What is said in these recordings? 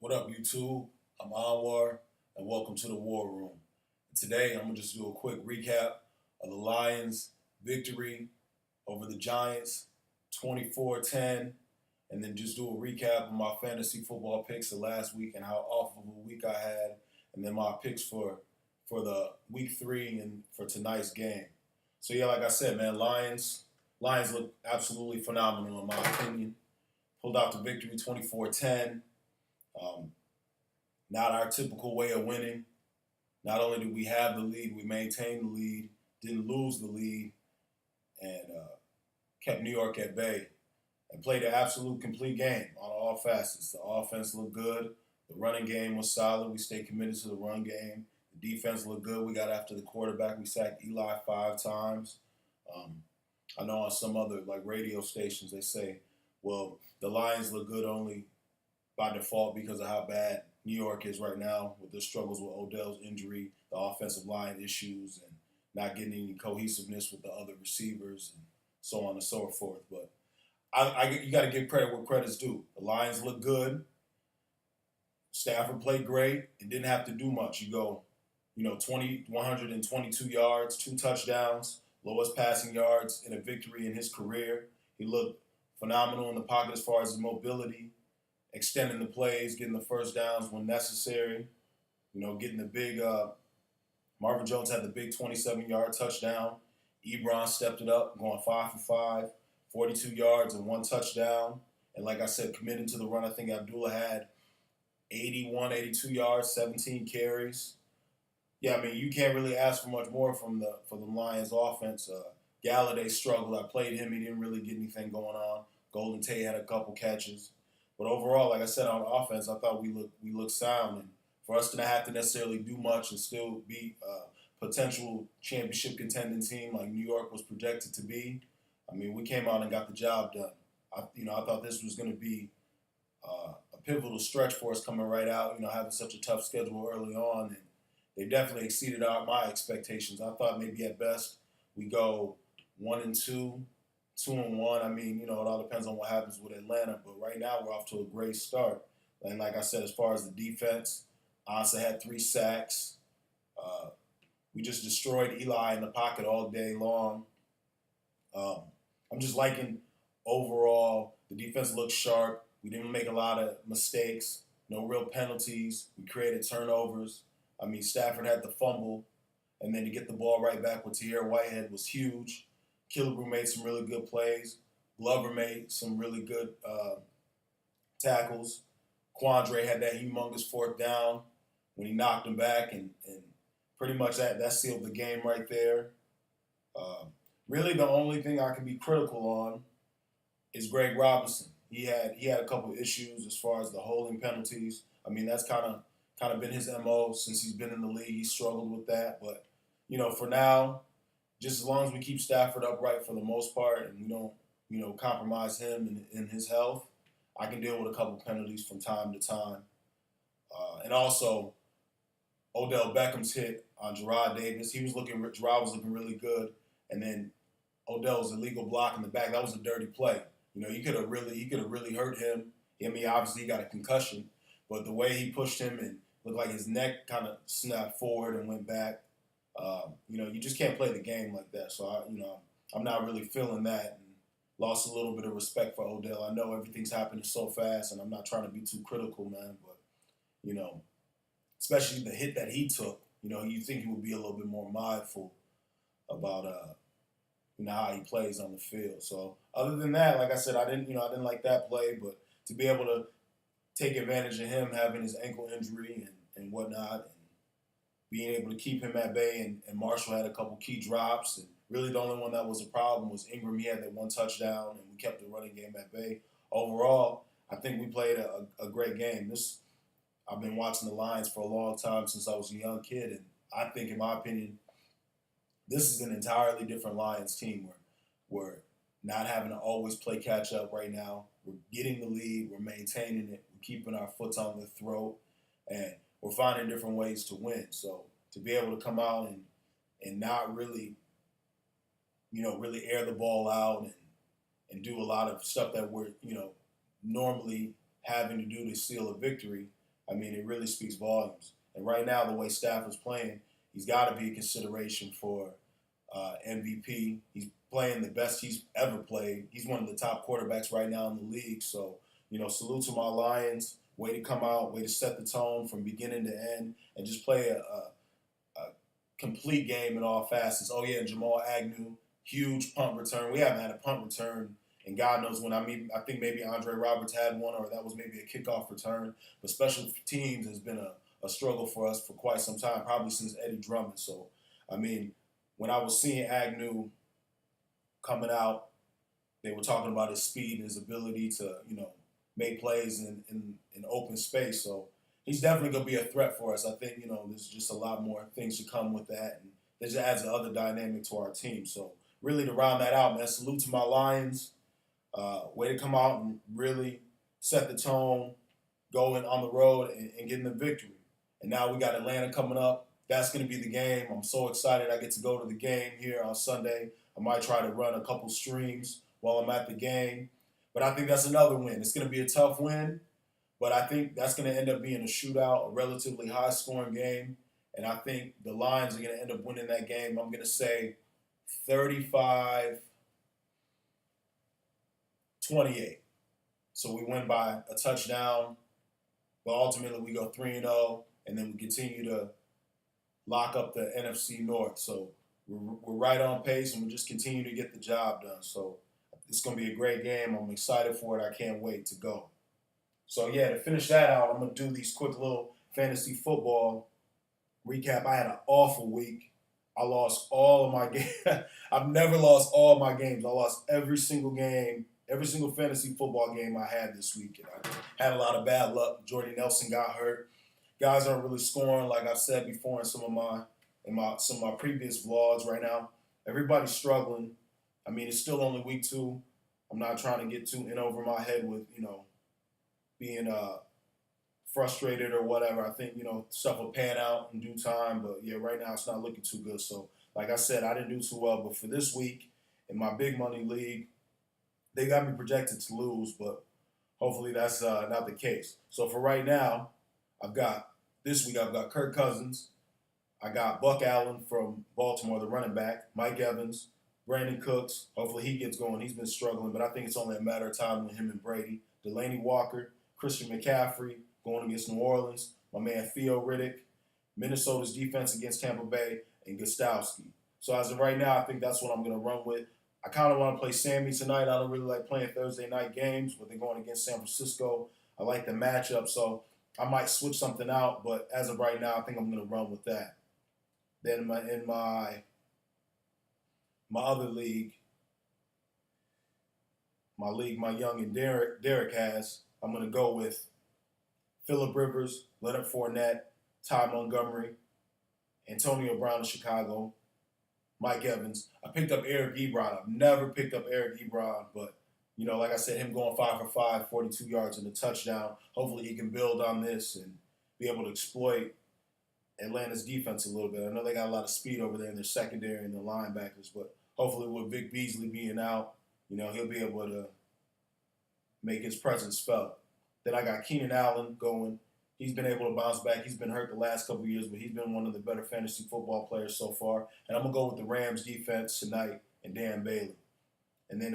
What up, YouTube? I'm Anwar, and welcome to the War Room. Today, I'm going to just do a quick recap of the Lions' victory over the Giants, 24-10, and then just do a recap of my fantasy football picks of last week and how off of a week I had, and then my picks for the week 3 and for tonight's game. So yeah, like I said, man, Lions look absolutely phenomenal in my opinion. Pulled out the victory 24-10. Um, Not our typical way of winning. Not only did we have the lead, we maintained the lead, didn't lose the lead, and kept New York at bay and played an absolute complete game on all facets. The offense looked good. The running game was solid. We stayed committed to the run game. The defense looked good. We got after the quarterback. We sacked Eli 5 times. Um, I know on some other like radio stations they say, well, the Lions look good only by default because of how bad New York is right now with their struggles with Odell's injury, the offensive line issues, and not getting any cohesiveness with the other receivers, and so on and so forth. But you got to give credit where credit's due. The Lions look good. Stafford played great and didn't have to do much. You go, 122 yards, 2 touchdowns, lowest passing yards in a victory in his career. He looked phenomenal in the pocket as far as his mobility, extending the plays, getting the first downs when necessary. Getting the big. Marvin Jones had the big 27-yard touchdown. Ebron stepped it up, going 5 for 5, 42 yards and 1 touchdown. And like I said, committing to the run, I think Abdullah had 81, 82 yards, 17 carries. Yeah, I mean, you can't really ask for much more from the Lions offense. Galladay struggled. I played him. He didn't really get anything going on. Golden Tate had a couple catches. But overall, like I said, on offense, I thought we looked sound. And for us to not have to necessarily do much and still be a potential championship contending team like New York was projected to be, I mean, we came out and got the job done. I thought this was going to be a pivotal stretch for us coming right out. Having such a tough schedule early on, and they definitely exceeded my expectations. I thought maybe at best we go 1-2, 2-1. I mean, it all depends on what happens with Atlanta. But right now, we're off to a great start. And like I said, as far as the defense, Asa had 3 sacks. We just destroyed Eli in the pocket all day long. I'm just liking overall the defense looks sharp. We didn't make a lot of mistakes. No real penalties. We created turnovers. I mean, Stafford had the fumble, and then to get the ball right back with Tahir Whitehead was huge. Killebrew made some really good plays. Glover made some really good tackles. Quandre had that humongous 4th down when he knocked him back, and pretty much that sealed the game right there. Really, the only thing I can be critical on is Greg Robinson. He had a couple of issues as far as the holding penalties. I mean, that's kind of been his MO since he's been in the league. He struggled with that, but for now, just as long as we keep Stafford upright for the most part and we don't, compromise him in his health, I can deal with a couple penalties from time to time. And also, Odell Beckham's hit on Gerard Davis. Gerard was looking really good, and then Odell's illegal block in the back. That was a dirty play. You could have really hurt him. I mean, obviously he got a concussion, but the way he pushed him and looked like his neck kind of snapped forward and went back. You just can't play the game like that. So I'm not really feeling that, and lost a little bit of respect for Odell. I know everything's happening so fast, and I'm not trying to be too critical, man. But especially the hit that he took, you think he would be a little bit more mindful about how he plays on the field. So other than that, like I said, I didn't like that play, but to be able to take advantage of him having his ankle injury and whatnot, and being able to keep him at bay, and Marshall had a couple key drops, and really the only one that was a problem was Ingram. He had that 1 touchdown, and we kept the running game at bay. Overall, I think we played a great game. I've been watching the Lions for a long time since I was a young kid, and I think, in my opinion, this is an entirely different Lions team where we're not having to always play catch up right now. We're getting the lead, we're maintaining it, we're keeping our foot on the throat, and we're finding different ways to win. So to be able to come out and not really, really air the ball out and do a lot of stuff that we're, normally having to do to seal a victory, I mean, it really speaks volumes. And right now, the way Stafford's playing, he's got to be a consideration for MVP. He's playing the best he's ever played. He's one of the top quarterbacks right now in the league. So, salute to my Lions. Way to come out, way to set the tone from beginning to end, and just play a complete game in all facets. Oh, yeah, Jamal Agnew, huge punt return. We haven't had a punt return and God knows when. I think maybe Andre Roberts had one, or that was maybe a kickoff return. But special teams has been a struggle for us for quite some time, probably since Eddie Drummond. So, I mean, when I was seeing Agnew coming out, they were talking about his speed and his ability to, make plays in open space. So he's definitely going to be a threat for us. I think, there's just a lot more things to come with that. And it just adds another dynamic to our team. So really to round that out, man, salute to my Lions. Way to come out and really set the tone, going on the road and getting the victory. And now we got Atlanta coming up. That's going to be the game. I'm so excited I get to go to the game here on Sunday. I might try to run a couple streams while I'm at the game. But I think that's another win. It's going to be a tough win, but I think that's going to end up being a shootout, a relatively high-scoring game. And I think the Lions are going to end up winning that game. I'm going to say 35-28. So we win by a touchdown, but ultimately we go 3-0, and then we continue to lock up the NFC North. So we're right on pace, and we just continue to get the job done. So it's going to be a great game. I'm excited for it. I can't wait to go. So, yeah, to finish that out, I'm going to do these quick little fantasy football recap. I had an awful week. I lost all of my games. I've never lost all my games. I lost every single game, every single fantasy football game I had this week. And I had a lot of bad luck. Jordy Nelson got hurt. Guys aren't really scoring, like I've said before in some of my previous vlogs right now. Everybody's struggling. I mean, it's still only week 2. I'm not trying to get too in over my head with, being frustrated or whatever. I think, stuff will pan out in due time. But, yeah, right now it's not looking too good. So, like I said, I didn't do too well. But for this week, in my big money league, they got me projected to lose. But hopefully that's not the case. So for right now, this week I've got Kirk Cousins. I got Buck Allen from Baltimore, the running back. Mike Evans. Brandon Cooks, hopefully he gets going. He's been struggling, but I think it's only a matter of time with him and Brady. Delaney Walker, Christian McCaffrey going against New Orleans. My man Theo Riddick, Minnesota's defense against Tampa Bay, and Gostowski. So as of right now, I think that's what I'm going to run with. I kind of want to play Sammy tonight. I don't really like playing Thursday night games, but they're going against San Francisco. I like the matchup, so I might switch something out, but as of right now, I think I'm going to run with that. Then in my other league, my young and Derek has, I'm going to go with Phillip Rivers, Leonard Fournette, Ty Montgomery, Antonio Brown of Chicago, Mike Evans. I picked up Eric Ebron. I've never picked up Eric Ebron, but, like I said, him going 5 for 5, 42 yards and a touchdown. Hopefully he can build on this and be able to exploit Atlanta's defense a little bit. I know they got a lot of speed over there in their secondary and their linebackers, but hopefully with Vic Beasley being out, he'll be able to make his presence felt. Then I got Keenan Allen going. He's been able to bounce back. He's been hurt the last couple of years, but he's been one of the better fantasy football players so far. And I'm going to go with the Rams defense tonight and Dan Bailey. And then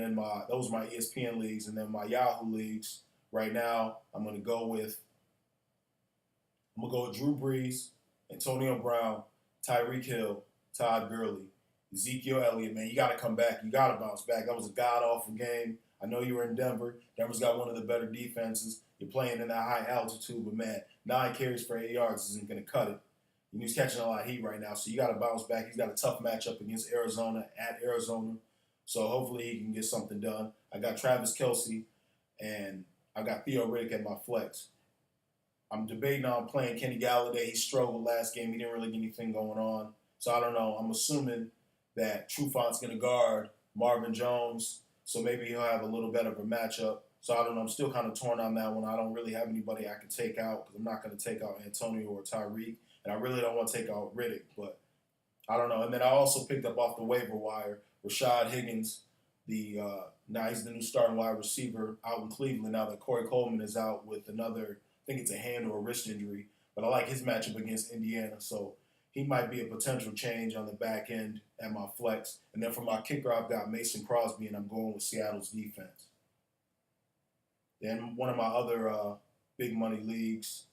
those are my ESPN leagues. And then my Yahoo leagues right now, I'm going to go with Drew Brees, Antonio Brown, Tyreek Hill, Todd Gurley, Ezekiel Elliott. Man, you got to come back. You got to bounce back. That was a god-awful game. I know you were in Denver. Denver's got one of the better defenses. You're playing in that high altitude, but, man, 9 carries for 8 yards isn't going to cut it. And he's catching a lot of heat right now, so you got to bounce back. He's got a tough matchup against Arizona, at Arizona. So hopefully he can get something done. I got Travis Kelce, and I got Theo Riddick at my flex. I'm debating on playing Kenny Galladay. He struggled last game. He didn't really get anything going on. So I don't know. I'm assuming that Trufont's going to guard Marvin Jones, so maybe he'll have a little better of a matchup. So I don't know. I'm still kind of torn on that one. I don't really have anybody I can take out because I'm not going to take out Antonio or Tyreek, and I really don't want to take out Riddick, but I don't know. And then I also picked up off the waiver wire Rashad Higgins. Now he's the new starting wide receiver out in Cleveland now that Corey Coleman is out with another think it's a hand or a wrist injury, but I like his matchup against Indiana. So he might be a potential change on the back end at my flex. And then for my kicker, I've got Mason Crosby, and I'm going with Seattle's defense. Then one of my other big money leagues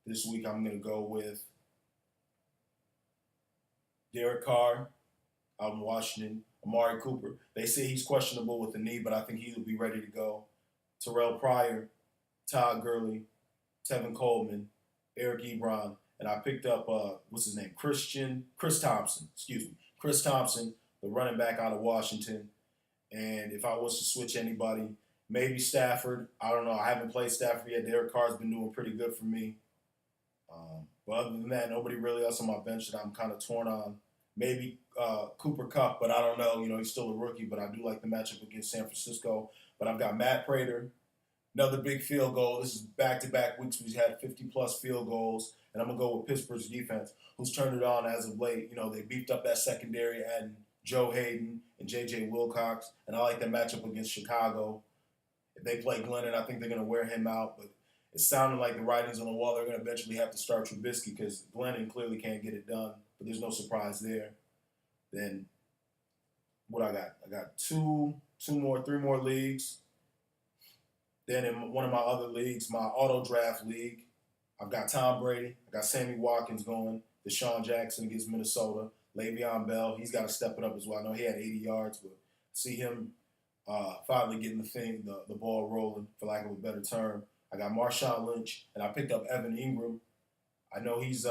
this week, I'm going to go with Derek Carr out in Washington, Amari Cooper. They say he's questionable with the knee, but I think he'll be ready to go. Terrell Pryor, Todd Gurley, Tevin Coleman, Eric Ebron, and I picked up what's his name, Chris Thompson. Chris Thompson, the running back out of Washington. And if I was to switch anybody, maybe Stafford. I don't know. I haven't played Stafford yet. Derek Carr's been doing pretty good for me. But other than that, nobody really else on my bench that I'm kind of torn on. Maybe Cooper Kupp, but I don't know. He's still a rookie, but I do like the matchup against San Francisco. But I've got Matt Prater, another big field goal. This is back-to-back weeks we've had 50-plus field goals. And I'm going to go with Pittsburgh's defense, who's turned it on as of late. They beefed up that secondary, adding Joe Hayden and J.J. Wilcox. And I like the matchup against Chicago. If they play Glennon, I think they're going to wear him out. But it sounded like the writing's on the wall. They're going to eventually have to start Trubisky because Glennon clearly can't get it done. But there's no surprise there. Then what I got? I got three more leagues. Then in one of my other leagues, my auto draft league, I've got Tom Brady. I got Sammy Watkins going. Deshaun Jackson against Minnesota. Le'Veon Bell, he's got to step it up as well. I know he had 80 yards, but see him finally getting the ball rolling, for lack of a better term. I got Marshawn Lynch, and I picked up Evan Ingram. I know he's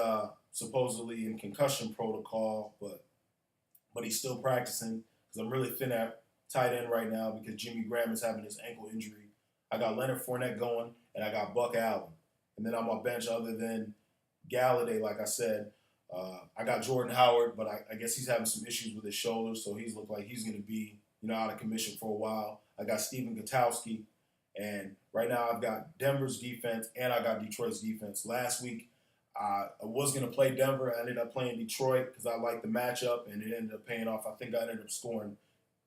supposedly in concussion protocol, but he's still practicing because I'm really thin at tight end right now because Jimmy Graham is having his ankle injury. I got Leonard Fournette going, and I got Buck Allen. And then on my bench, other than Galladay, like I said, I got Jordan Howard, but I guess he's having some issues with his shoulders, so he's looked like he's going to be out of commission for a while. I got Stephen Gutowski, and right now I've got Denver's defense and I got Detroit's defense. Last week, I was going to play Denver. I ended up playing Detroit because I liked the matchup, and it ended up paying off. I think I ended up scoring.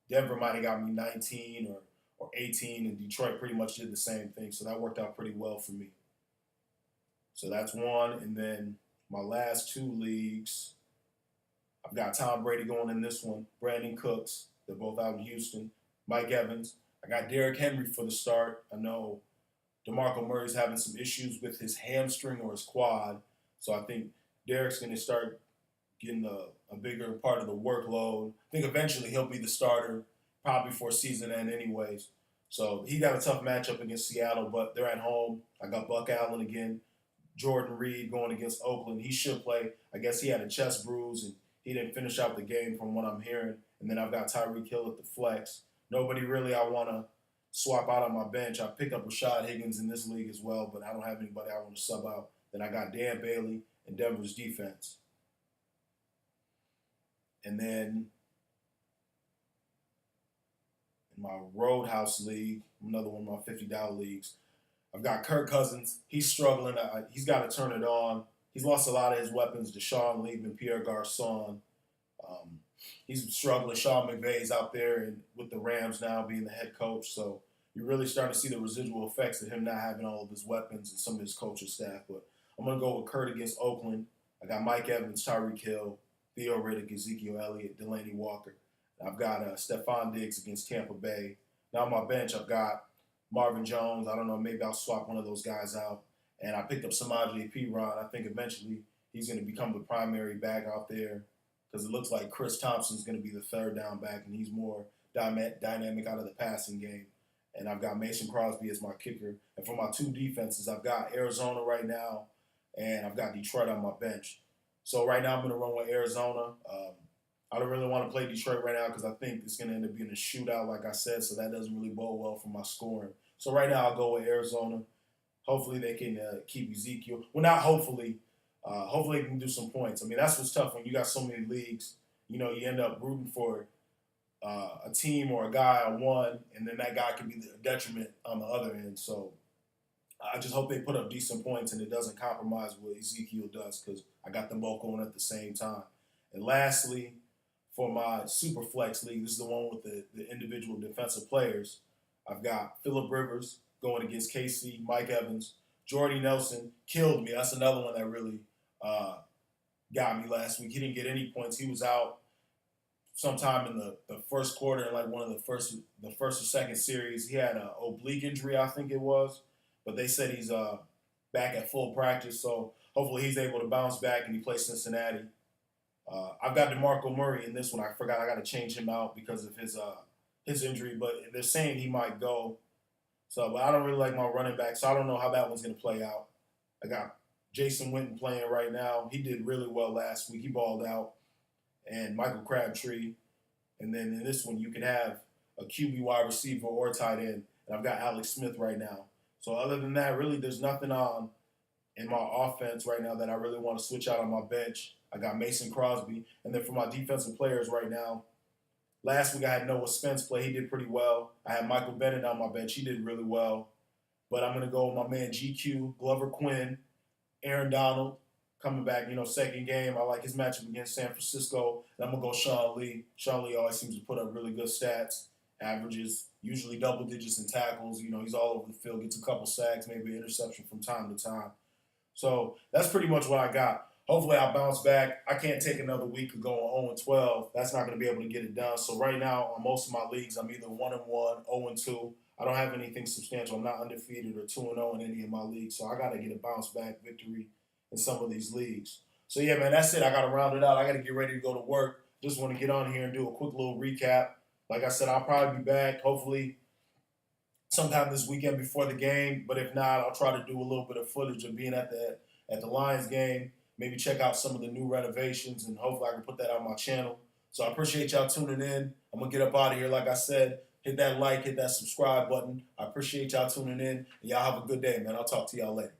Denver might have got me 19 or 18, and Detroit pretty much did the same thing, so that worked out pretty well for me. So that's one, and then my last two leagues, I've got Tom Brady going in this one, Brandon Cooks, they're both out in Houston, Mike Evans. I got Derrick Henry for the start. I know DeMarco Murray's having some issues with his hamstring or his quad, so I think Derrick's going to start getting a bigger part of the workload. I think eventually he'll be the starter, probably for season end anyways. So he got a tough matchup against Seattle, but they're at home. I got Buck Allen again. Jordan Reed going against Oakland. He should play. I guess he had a chest bruise, and he didn't finish out the game from what I'm hearing. And then I've got Tyreek Hill at the flex. Nobody really I want to swap out on my bench. I picked up Rashad Higgins in this league as well, but I don't have anybody I want to sub out. Then I got Dan Bailey and Denver's defense. And then in my Roadhouse League, another one of my $50 leagues, I've got Kirk Cousins. He's struggling. He's got to turn it on. He's lost a lot of his weapons. Deshaun Lee and Pierre Garçon. He's struggling. Sean McVay's out there and with the Rams now being the head coach. So you're really starting to see the residual effects of him not having all of his weapons and some of his coaching staff. But I'm going to go with Kurt against Oakland. I got Mike Evans, Tyreek Hill, Theo Riddick, Ezekiel Elliott, Delaney Walker. I've got Stephon Diggs against Tampa Bay. Now on my bench, I've got Marvin Jones. I don't know, maybe I'll swap one of those guys out. And I picked up Samaje Perine. I think eventually he's going to become the primary back out there because it looks like Chris Thompson's going to be the third down back, and he's more dynamic out of the passing game. And I've got Mason Crosby as my kicker. And for my two defenses, I've got Arizona right now, and I've got Detroit on my bench. So right now I'm going to run with Arizona. I don't really want to play Detroit right now because I think it's going to end up being a shootout, like I said, so that doesn't really bode well for my scoring. So right now I'll go with Arizona. Hopefully they can keep Ezekiel. Well, not hopefully. Hopefully they can do some points. I mean, that's what's tough when you got so many leagues. You end up rooting for a team or a guy on one, and then that guy can be the detriment on the other end. So I just hope they put up decent points and it doesn't compromise what Ezekiel does because I got them both going at the same time. And lastly, for my Super Flex League, this is the one with the individual defensive players. I've got Phillip Rivers, going against KC, Mike Evans. Jordy Nelson killed me. That's another one that really got me last week. He didn't get any points. He was out sometime in the first quarter, in like one of the first or second series. He had an oblique injury, I think it was, but they said he's back at full practice. So hopefully he's able to bounce back and he plays Cincinnati. I've got DeMarco Murray in this one. I forgot I got to change him out because of his injury, but they're saying he might go. So, but I don't really like my running back, so I don't know how that one's going to play out. I got Jason Witten playing right now. He did really well last week. He balled out. And Michael Crabtree. And then in this one, you can have a QB wide receiver or tight end. And I've got Alex Smith right now. So other than that, really, there's nothing on in my offense right now that I really want to switch out on my bench. I got Mason Crosby. And then for my defensive players right now, last week I had Noah Spence play. He did pretty well. I had Michael Bennett on my bench. He did really well. But I'm going to go with my man GQ, Glover Quinn, Aaron Donald, coming back, second game. I like his matchup against San Francisco. And I'm going to go Sean Lee. Sean Lee always seems to put up really good stats, averages, usually double digits in tackles. He's all over the field, gets a couple sacks, maybe an interception from time to time. So that's pretty much what I got. Hopefully I'll bounce back. I can't take another week of going 0-12. That's not going to be able to get it done. So right now, on most of my leagues, I'm either 1-1, 0-2. I don't have anything substantial. I'm not undefeated or 2-0 in any of my leagues. So I got to get a bounce back victory in some of these leagues. So yeah, man, that's it. I got to round it out. I got to get ready to go to work. Just want to get on here and do a quick little recap. Like I said, I'll probably be back hopefully sometime this weekend before the game. But if not, I'll try to do a little bit of footage of being at the Lions game. Maybe check out some of the new renovations, and hopefully I can put that on my channel. So I appreciate y'all tuning in. I'm going to get up out of here. Like I said, hit that like, hit that subscribe button. I appreciate y'all tuning in, and y'all have a good day, man. I'll talk to y'all later.